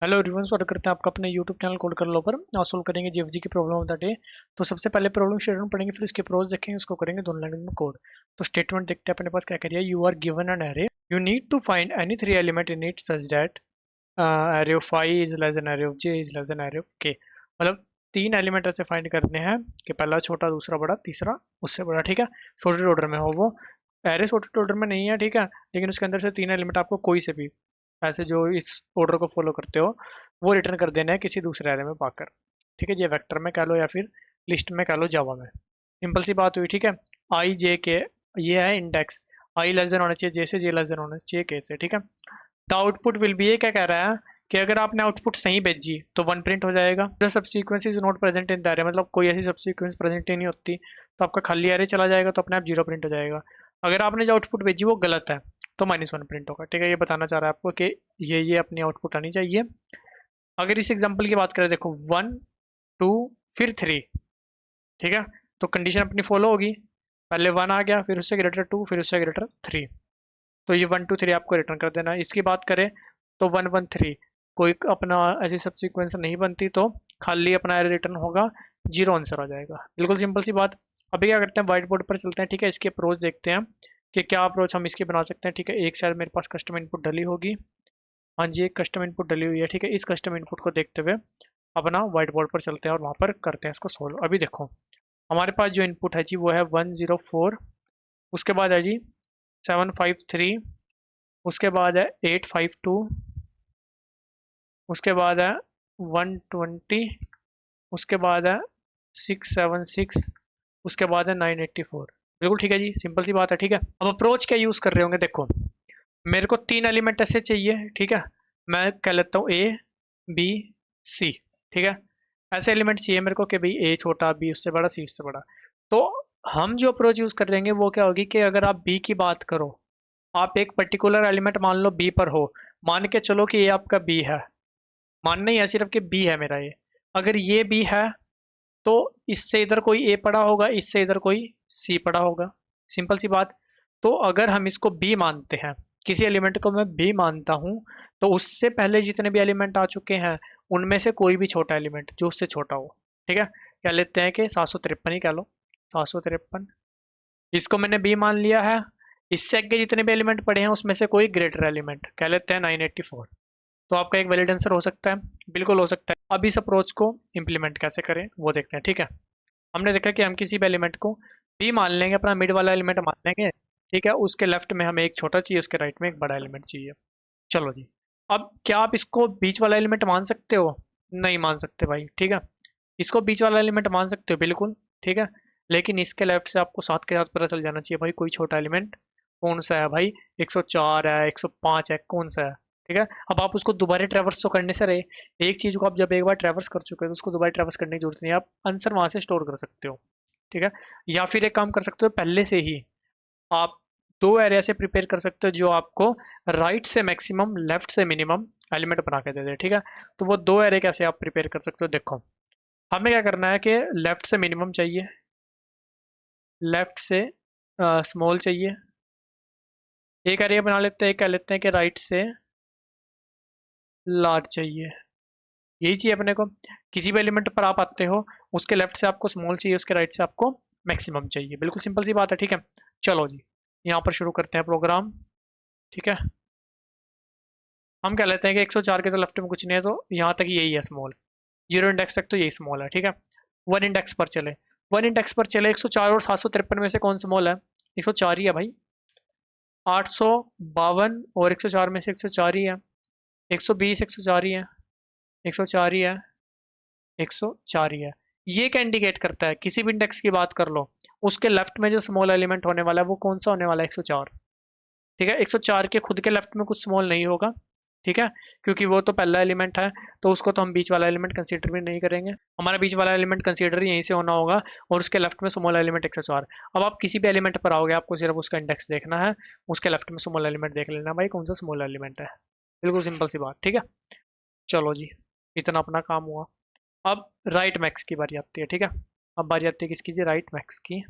Hello everyone, स्वागत करते हैं आपका अपने यूट्यूब चैनल कोड कर लो पर। आज सोल्व करेंगे जीएफजी की प्रॉब्लम ऑफ द डे। तो सबसे पहले प्रॉब्लम स्टेटमेंट पढ़ेंगे, फिर इसके प्रोज देखेंगे, उसको करेंगे दोनों लैंग्वेज में कोड। तो स्टेटमेंट देखते हैं अपने पास क्या कह रही है। You are given an array, you need to find any three element in it such that array of I is less than array of J is less than array of K. मतलब तीन element ऐसे find करने हैं कि पहला छोटा, दूसरा बड़ा, तीसरा उससे बड़ा। ठीक है, सॉर्टेड ऑर्डर में हो वो। एरे सॉर्टेड ऑर्डर में नहीं है, ठीक है, लेकिन उसके अंदर से तीन एलिमेंट आपको कोई से भी ऐसे जो इस ऑर्डर को फॉलो करते हो वो रिटर्न कर देना है किसी दूसरे एरे में पाकर। ठीक है, ये वेक्टर में कह लो या फिर लिस्ट में कह लो, जावा में। सिंपल सी बात हुई। ठीक है, आई जे के ये है इंडेक्स। आई लेस देन होना चाहिए जे से, जे लेस देन होना चाहिए के से। ठीक है, द आउटपुट विल बी, ये क्या कह रहा है कि अगर आपने आउटपुट सही भेजी तो वन प्रिंट हो जाएगा। The subsequence is not present in the array, मतलब कोई ऐसी सबसीक्वेंस प्रेजेंट ही नहीं होती तो आपका खाली एरे चला जाएगा, तो अपने आप जीरो प्रिंट हो जाएगा। अगर आपने जो आउटपुट भेजी वो गलत है तो माइनस वन प्रिंट होगा। ठीक है, ये बताना चाह रहा है आपको कि ये अपनी आउटपुट आनी चाहिए। अगर इस एग्जांपल की बात करें, देखो वन टू फिर थ्री। ठीक है, तो कंडीशन अपनी फॉलो होगी। पहले वन आ गया, फिर उससे ग्रेटर टू, फिर उससे ग्रेटर थ्री। तो ये वन टू थ्री आपको रिटर्न कर देना है। इसकी बात करें तो वन वन थ्री, कोई अपना ऐसी सब्सिक्वेंस नहीं बनती तो खाली अपना एरे रिटर्न होगा, जीरो आंसर आ जाएगा। बिल्कुल सिंपल सी बात। अभी क्या करते हैं, व्हाइट बोर्ड पर चलते हैं। ठीक है, इसकी अप्रोच देखते हैं कि क्या अप्रोच हम इसकी बना सकते हैं। ठीक है, एक शायद मेरे पास कस्टम इनपुट डली होगी। हाँ जी, एक कस्टम इनपुट डली हुई है। ठीक है, इस कस्टम इनपुट को देखते हुए अपना व्हाइट बोर्ड पर चलते हैं और वहाँ पर करते हैं इसको सोल्व। अभी देखो हमारे पास जो इनपुट है जी वो है 104। उसके बाद है जी 753। उसके बाद है 852। उसके बाद है 120। उसके बाद है 676। उसके बाद है 984। बिल्कुल ठीक है जी, सिंपल सी बात है। ठीक है, अब अप्रोच क्या यूज़ कर रहे होंगे, देखो मेरे को तीन एलिमेंट ऐसे चाहिए। ठीक है, मैं कह लेता हूँ ए बी सी। ठीक है, ऐसे एलिमेंट चाहिए मेरे को कि भाई ए छोटा, बी उससे बड़ा, सी उससे बड़ा। तो हम जो अप्रोच यूज़ कर देंगे वो क्या होगी कि अगर आप बी की बात करो, आप एक पर्टिकुलर एलिमेंट मान लो बी पर हो, मान के चलो कि ये आपका बी है। मानना ही है सिर्फ कि बी है मेरा ये। अगर ये बी है तो इससे इधर कोई ए पड़ा होगा, इससे इधर कोई सी पड़ा होगा। सिंपल सी बात। तो अगर हम इसको बी मानते हैं, किसी एलिमेंट को मैं बी मानता हूं, तो उससे पहले जितने भी एलिमेंट आ चुके हैं उनमें से कोई भी छोटा एलिमेंट जो उससे छोटा हो। ठीक है, कह लेते हैं कि 753 ही कह लो, 753। इसको मैंने बी मान लिया है। इससे आगे जितने भी एलिमेंट पड़े हैं उसमें से कोई ग्रेटर एलिमेंट कह लेते हैं 984। तो आपका एक वैलिड आंसर हो सकता है, बिल्कुल हो सकता है। अब इस अप्रोच को इम्प्लीमेंट कैसे करें वो देखते हैं। ठीक है, हमने देखा कि हम किसी भी एलिमेंट को बी मान लेंगे, अपना मिड वाला एलिमेंट मान लेंगे। ठीक है, उसके लेफ्ट में हमें एक छोटा चाहिए, उसके राइट में एक बड़ा एलिमेंट चाहिए। चलो जी, अब क्या आप इसको बीच वाला एलिमेंट मान सकते हो? नहीं मान सकते भाई। ठीक है, इसको बीच वाला एलिमेंट मान सकते हो बिल्कुल। ठीक है, लेकिन इसके लेफ्ट से आपको साथ के साथ पता चल जाना चाहिए भाई कोई छोटा एलिमेंट कौन सा है। भाई 104 है, 105 है, कौन सा है। ठीक है, अब आप उसको दोबारा ट्रैवर्स तो करने से रहे। एक चीज को आप जब एक बार ट्रैवर्स कर चुके हो तो उसको दोबारा ट्रैवर्स करने की जरूरत नहीं है, आप आंसर वहां से स्टोर कर सकते हो। ठीक है, या फिर एक काम कर सकते हो, पहले से ही आप दो एरे ऐसे प्रिपेयर कर सकते हो जो आपको राइट से मैक्सिमम, लेफ्ट से मिनिमम एलिमेंट बना के दे दे। ठीक है, तो वो दो एरे कैसे आप प्रिपेयर कर सकते हो, देखो हमें क्या करना है कि लेफ्ट से मिनिमम चाहिए, लेफ्ट से स्मॉल चाहिए। एक एरिया बना लेते हैं, कह लेते हैं कि राइट से लार्ज चाहिए। यही चाहिए अपने को। किसी भी एलिमेंट पर आप आते हो, उसके लेफ्ट से आपको स्मॉल चाहिए, उसके राइट से आपको मैक्सिमम चाहिए। बिल्कुल सिंपल सी बात है। ठीक है, चलो जी यहाँ पर शुरू करते हैं प्रोग्राम। ठीक है, हम कह लेते हैं कि 104 के तो लेफ्ट में कुछ नहीं है, तो यहाँ तक यही है स्मॉल। जीरो इंडेक्स तक तो यही स्मॉल है। ठीक है, वन इंडेक्स पर चले, वन इंडेक्स पर चले 104 और 753 में से कौन स्मॉल है? 104 ही है भाई। 852 और 104 में से 104 ही है। 120 104 ही है, 104 ही है, 104 ही है। ये क्या इंडिकेट करता है? किसी भी इंडेक्स की बात कर लो, उसके लेफ्ट में जो स्मॉल एलिमेंट होने वाला है वो कौन सा होने वाला है? 104। ठीक है, 104 के खुद के लेफ्ट में कुछ स्मॉल नहीं होगा। ठीक है, क्योंकि वो तो पहला एलिमेंट है, तो उसको तो हम बीच वाला एलिमेंट कंसीडर भी नहीं करेंगे। हमारा बीच वाला एलिमेंट कंसीडर यहीं से होना होगा, और उसके लेफ्ट में स्मॉल एलिमेंट 104। अब आप किसी भी एलिमेंट पर आओगे, आपको सिर्फ उसका इंडेक्स देखना है, उसके लेफ्ट में स्मॉल एलिमेंट देख लेना भाई कौन सा स्मॉल एलिमेंट है। बिल्कुल सिंपल सी बात। ठीक है, चलो जी इतना अपना काम हुआ। अब राइट मैक्स की बारी आती है। ठीक है, अब बारी आती है किसकी जी? राइट मैक्स की।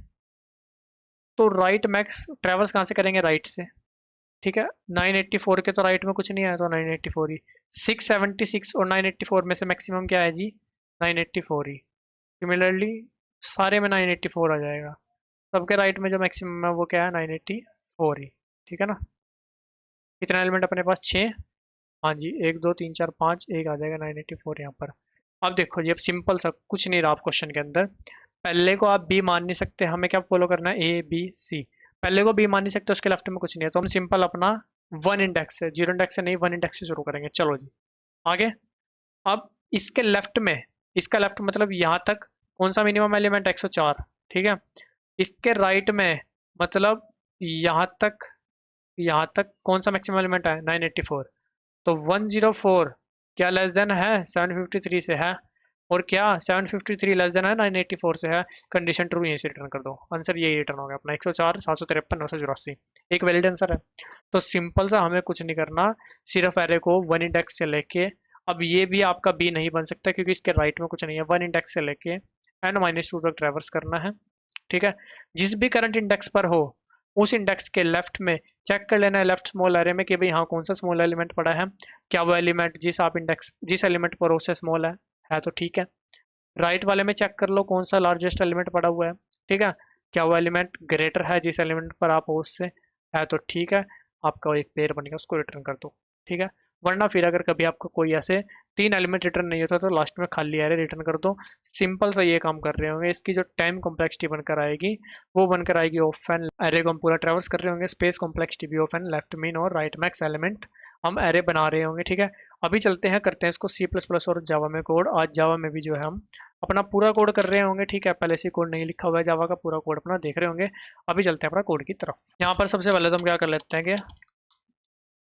तो राइट मैक्स ट्रेवल्स कहाँ से करेंगे? राइट से। ठीक है। 984 के तो राइट में कुछ नहीं आया, तो 984 ही। 676 और 984 में से मैक्सिमम क्या है जी? 984 ही। सिमिलरली सारे में 984 आ जाएगा। सबके राइट में जो मैक्सिमम है वो क्या है? 984 ही। ठीक है ना? कितना एलिमेंट अपने पास? 6। हाँ जी, 1 2 3 4 5, एक आ जाएगा 984 यहाँ पर। अब देखो जी, अब सिंपल सा कुछ नहीं रहा आप क्वेश्चन के अंदर। पहले को आप बी मान नहीं सकते, हमें क्या फॉलो करना है? A B C. पहले को बी मान नहीं सकते, उसके लेफ्ट में कुछ नहीं है, तो हम सिंपल अपना वन इंडेक्स से, जीरो इंडेक्स से नहीं, वन इंडेक्स से शुरू करेंगे। चलो जी आगे। अब इसके लेफ्ट में, इसका लेफ्ट मतलब यहाँ तक कौन सा मिनिमम एलिमेंट? 104। ठीक है। इसके राइट में मतलब यहाँ तक, यहाँ तक कौन सा मैक्सिमम एलिमेंट है? 984। तो 104 क्या लेस देन है? 753 से है। और क्या 753 लेस देन है 984 से है? कंडीशन ट्रू, यहीं से रिटर्न कर दो। आंसर यही रिटर्न हो गया अपना, 104 753 984। एक वैलिड आंसर है। तो सिंपल सा, हमें कुछ नहीं करना, सिर्फ एरे को वन इंडेक्स से लेके, अब ये भी आपका बी नहीं बन सकता क्योंकि इसके राइट में कुछ नहीं है, वन इंडेक्स से लेके n-2 तक ट्रेवर्स करना है। ठीक है। जिस भी करंट इंडेक्स पर हो, उस इंडेक्स के लेफ्ट में चेक कर लेना है, लेफ्ट स्मॉल एरे में, कि भाई हाँ कौन सा स्मॉल एलिमेंट पड़ा है। क्या वो एलिमेंट जिस आप इंडेक्स, जिस एलिमेंट पर उससे स्मॉल है तो ठीक है। राइट वाले में चेक कर लो कौन सा लार्जेस्ट एलिमेंट पड़ा हुआ है। ठीक है। क्या वो एलिमेंट ग्रेटर है जिस एलिमेंट पर आप हो उससे? है तो ठीक है, आपका एक पेयर बनेगा, उसको रिटर्न कर दो। ठीक है। वरना फिर अगर कभी आपको कोई ऐसे तीन एलिमेंट रिटर्न नहीं होता तो लास्ट में खाली एरे रिटर्न कर दो। सिंपल सा ये काम कर रहे होंगे। इसकी जो टाइम कॉम्प्लेक्सिटी बनकर आएगी वो बनकर आएगी ऑफ एन एरे को हम पूरा ट्रेवर्स कर रहे होंगे, स्पेस कॉम्प्लेक्सिटी भी ऑफ एन लेफ्ट मीन और राइट मैक्स एलिमेंट हम एरे बना रहे होंगे। ठीक है। अभी चलते हैं, करते हैं इसको सी प्लस प्लस और जावा में कोड। आज जावा में भी जो है हम अपना पूरा कोड कर रहे होंगे। ठीक है। पहले से कोड नहीं लिखा हुआ है जावा का, पूरा कोड अपना देख रहे होंगे। अभी चलते हैं अपना कोड की तरफ। यहाँ पर सबसे पहले तो हम क्या कर लेते हैं कि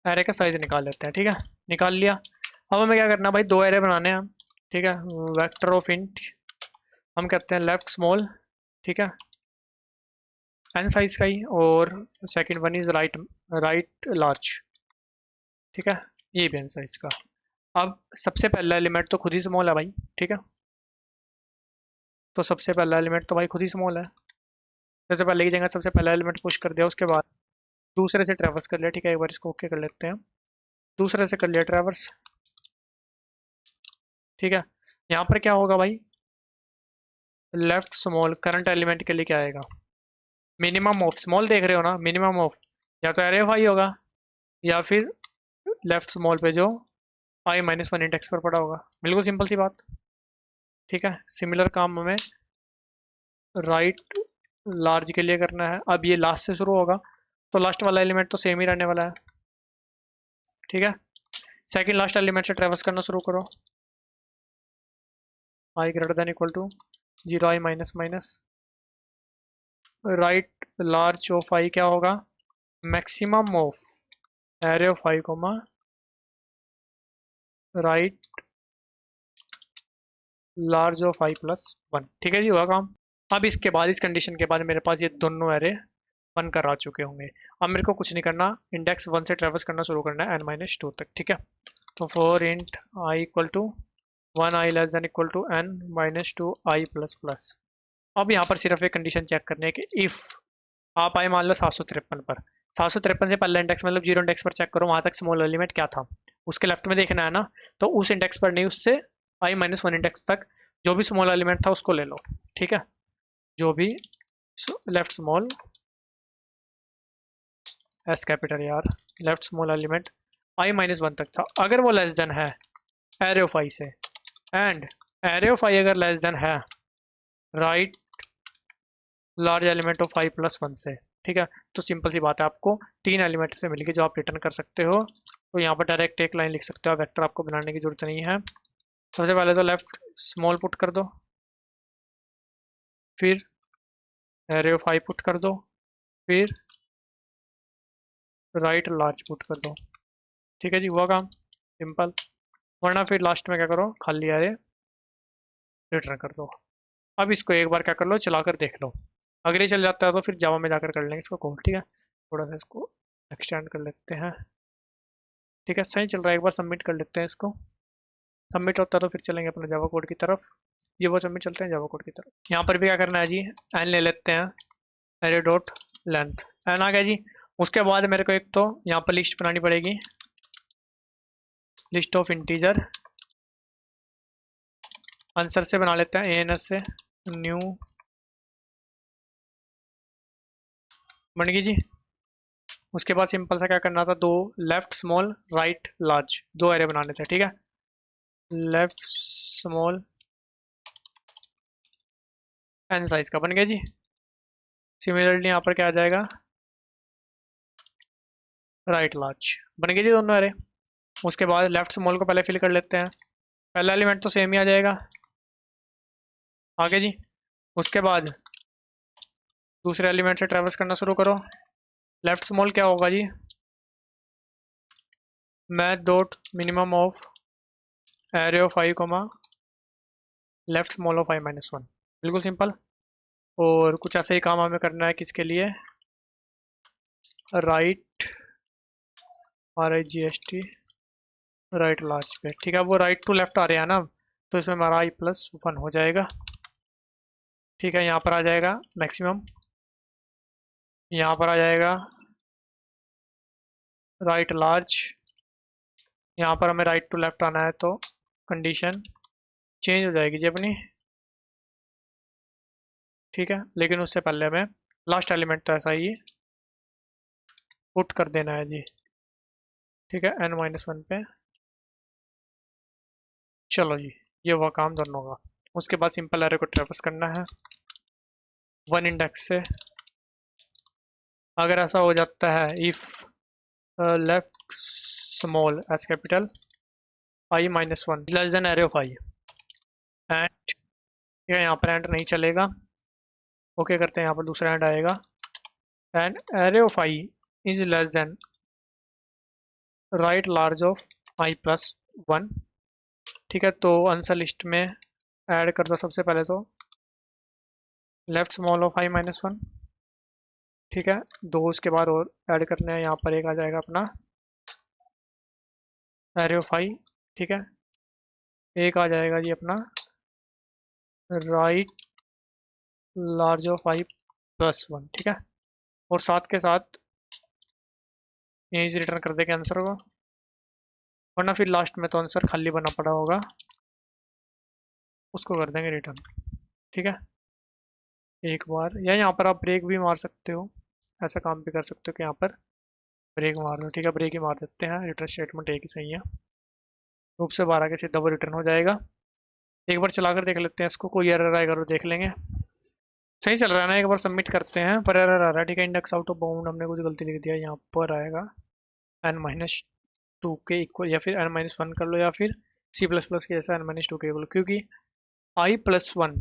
एरे का साइज निकाल लेते हैं। ठीक है। निकाल लिया। अब हमें क्या करना है भाई? दो एरे बनाने हैं। ठीक है। वेक्टर ऑफ इंट हम करते हैं लेफ्ट स्मॉल। ठीक है। एन साइज का ही, और second one is right, right large. ठीक है। ये भी एन साइज का। अब सबसे पहला एलिमेंट तो खुद ही स्मॉल है भाई। ठीक है। तो सबसे पहला एलिमेंट तो भाई खुद ही स्मॉल है। सबसे पहले की जगह सबसे पहला एलिमेंट पुश कर दिया, उसके बाद दूसरे से ट्रैवर्स कर लिया। ठीक है। एक बार इसको ओके कर लेते हैं। दूसरे से कर लिया ट्रैवर्स। ठीक है। यहाँ पर क्या होगा भाई? लेफ्ट स्मॉल करंट एलिमेंट के लिए क्या आएगा? मिनिमम ऑफ स्मॉल, देख रहे हो ना, मिनिमम ऑफ या तो एरे ऑफ आई होगा, या फिर लेफ्ट स्मॉल पे जो i-1 इंडेक्स पर पड़ा होगा। बिल्कुल सिंपल सी बात। ठीक है। सिमिलर काम हमें राइट लार्ज के लिए करना है। अब ये लास्ट से शुरू होगा तो लास्ट वाला एलिमेंट तो सेम ही रहने वाला है। ठीक है। सेकंड लास्ट एलिमेंट से ट्रेवर्स करना शुरू करो। i greater than equal to 0 i minus minus right large of I क्या होगा? Maximum of array of I comma right large of I plus one. ठीक है जी, हुआ काम। अब इसके बाद, इस कंडीशन के बाद मेरे पास ये दोनों एरे बन कर आ चुके होंगे। अब मेरे को कुछ नहीं करना, इंडेक्स वन से ट्रेवर्स करना शुरू करना है n-2 तक। ठीक है। तो for int I equal to 1 i less than equal to n-2 i plus plus. अब यहाँ पर सिर्फ एक कंडीशन चेक करने की, इफ आप आए मान लो 753 पर, 753 से पहला इंडेक्स मतलब जीरो इंडेक्स पर चेक करो वहां तक स्मॉल एलिमेंट क्या था, उसके लेफ्ट में देखना है ना। तो उस इंडेक्स पर नहीं, उससे i-1 इंडेक्स तक जो भी स्मॉल एलिमेंट था उसको ले लो। ठीक है। जो भी लेफ्ट स्मॉल, एस कैपिटल यार, लेफ्ट स्मॉल एलिमेंट i-1 तक था, अगर वो लेस देन है एरे ऑफ आई से, एंड एरे ऑफ आई अगर लेस देन है right large element of I plus one से। ठीक है। तो सिंपल सी बात है, आपको तीन एलिमेंट से मिलके जो आप रिटर्न कर सकते हो। तो यहाँ पर डायरेक्ट एक लाइन लिख सकते हो, वेक्टर आपको बनाने की जरूरत नहीं है। सबसे पहले तो लेफ्ट स्मॉल पुट कर दो, फिर एरे ऑफ आई पुट कर दो, फिर राइट लार्ज पुट कर दो। ठीक है जी, हुआ काम सिंपल। वरना फिर लास्ट में क्या करो, खाली एरे रिटर्न कर दो। अब इसको एक बार क्या कर लो, चलाकर देख लो। अगर ये चल जाता है तो फिर जावा में जाकर कर लेंगे इसको कोड। ठीक है। थोड़ा सा इसको एक्सटेंड कर लेते हैं। ठीक है। सही चल रहा है, एक बार सबमिट कर लेते हैं इसको। सबमिट होता है तो फिर चलेंगे अपने जावा कोड की तरफ। ये वो सबमिट चलते हैं जावा कोड की तरफ। यहाँ पर भी क्या करना है जी, एन ले लेते हैं, एरे डॉट लेंथ, एन आ गया जी। उसके बाद मेरे को एक तो यहाँ पर लिस्ट बनानी पड़ेगी, लिस्ट ऑफ इंटीजर। आंसर से बना लेते हैं, ANS से, न्यू, बन गई जी। उसके बाद सिंपल सा क्या करना था, दो लेफ्ट स्मॉल राइट लार्ज, दो एरे बनाने थे, ठीक है। लेफ्ट स्मॉल एन साइज का बन गया जी। सिमिलरली यहाँ पर क्या आ जाएगा, राइट लार्ज, बन गई जी दोनों एरे। उसके बाद लेफ्ट स्मॉल को पहले फिल कर लेते हैं, पहला एलिमेंट तो सेम ही आ जाएगा, आगे जी। उसके बाद दूसरे एलिमेंट से ट्रेवर्स करना शुरू करो। लेफ्ट स्मॉल क्या होगा जी, math dot minimum of array of I comma left small of I minus one, बिल्कुल सिंपल। और कुछ ऐसा ही काम हमें करना है किसके लिए, राइट RIGST राइट लार्ज पे, ठीक है। वो राइट टू लेफ्ट आ रहे हैं ना, तो इसमें हमारा i+1 हो जाएगा, ठीक है। यहाँ पर आ जाएगा मैक्सिमम, यहाँ पर आ जाएगा राइट लार्ज, यहाँ पर हमें राइट टू लेफ्ट आना है, तो कंडीशन चेंज हो जाएगी जी अपनी, ठीक है। लेकिन उससे पहले हमें लास्ट एलिमेंट तो ऐसा ही पुट कर देना है जी, ठीक है, n-1 पे। चलो जी, ये हुआ काम दोनों का। उसके बाद सिंपल एरे को ट्रेवर्स करना है 1 इंडेक्स से। अगर ऐसा हो जाता है, if left small S capital i-1 less than array of I, and यहाँ पर एंड नहीं चलेगा, ओके करते हैं, यहाँ पर दूसरा एंड आएगा, and array of I is less then right large of i+1, ठीक है। तो आंसर लिस्ट में ऐड कर दो सबसे पहले तो लेफ्ट स्मॉल ऑफ i-1, ठीक है। दो उसके बाद और ऐड करने हैं, यहाँ पर एक आ जाएगा अपना एरे ऑफ आई, ठीक है। एक आ जाएगा जी अपना राइट लार्ज ऑफ i+1, ठीक है। और साथ के साथ यहीं से रिटर्न कर देंगे आंसर को, वरना फिर लास्ट में तो आंसर खाली बना पड़ा होगा, उसको कर देंगे रिटर्न, ठीक है। एक बार, या यहाँ पर आप ब्रेक भी मार सकते हो, ऐसा काम भी कर सकते हो कि यहाँ पर ब्रेक मार दो, ठीक है। ब्रेक ही मार देते हैं, रिटर्न स्टेटमेंट एक ही सही है, लूप से 12 के सीधा वो रिटर्न हो जाएगा। एक बार चला कर देख लेते हैं इसको, कोई एरर आएगा तो देख लेंगे। सही चल रहा है ना, एक बार सबमिट करते हैं, पर एरर आ रहा है, ठीक है। इंडेक्स आउट ऑफ बाउंड हमने कुछ गलती लिख दिया, यहाँ पर आएगा n-2 के इक्वल, या फिर n-1 कर लो, या फिर C++ के जैसा n-2 के इक्वल, क्योंकि i+1,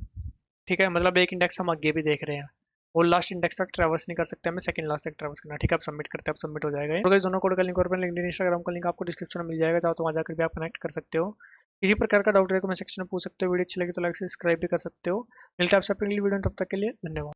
ठीक है, मतलब एक इंडेक्स हम आगे भी देख रहे हैं, और लास्ट इंडेक्स तक ट्रैवर्स नहीं कर सकते, हमें सेकंड लास्ट तक ट्रैवर्स करना है, ठीक है। अब सबमिट करते हैं, अब सबमिट हो जाएगा ये। तो दोनों कोड का लिंक और लिंक इंस्टाग्राम का लिंक आपको डिस्क्रिप्शन में मिल जाएगा, चाहो तो वहाँ जाकर भी आप कनेक्ट कर सकते हो। किसी प्रकार का डाउट रहे कमेंट सेक्शन में पूछ सकते हो, वीडियो अच्छी लगी तो लाइक सब्सक्राइब भी कर सकते हो। मिलते हैं आपसे अपनी वीडियो में, तब तक के लिए धन्यवाद।